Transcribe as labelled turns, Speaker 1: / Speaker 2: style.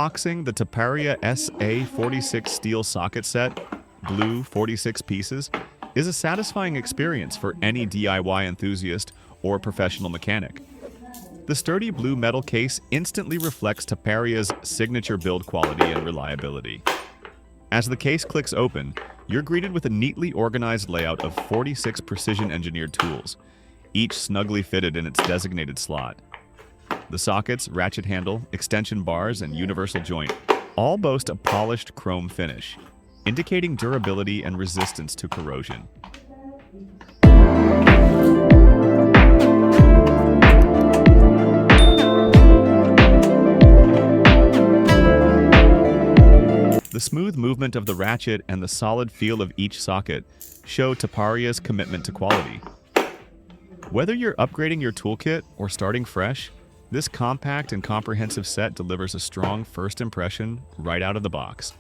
Speaker 1: Unboxing the Taparia SA46 steel socket set, blue 46 pieces, is a satisfying experience for any DIY enthusiast or professional mechanic. The sturdy blue metal case instantly reflects Taparia's signature build quality and reliability. As the case clicks open, you're greeted with a neatly organized layout of 46 precision-engineered tools, each snugly fitted in its designated slot. The sockets, ratchet handle, extension bars, and universal joint all boast a polished chrome finish, indicating durability and resistance to corrosion. The smooth movement of the ratchet and the solid feel of each socket show Taparia's commitment to quality. Whether you're upgrading your toolkit or starting fresh, this compact and comprehensive set delivers a strong first impression right out of the box.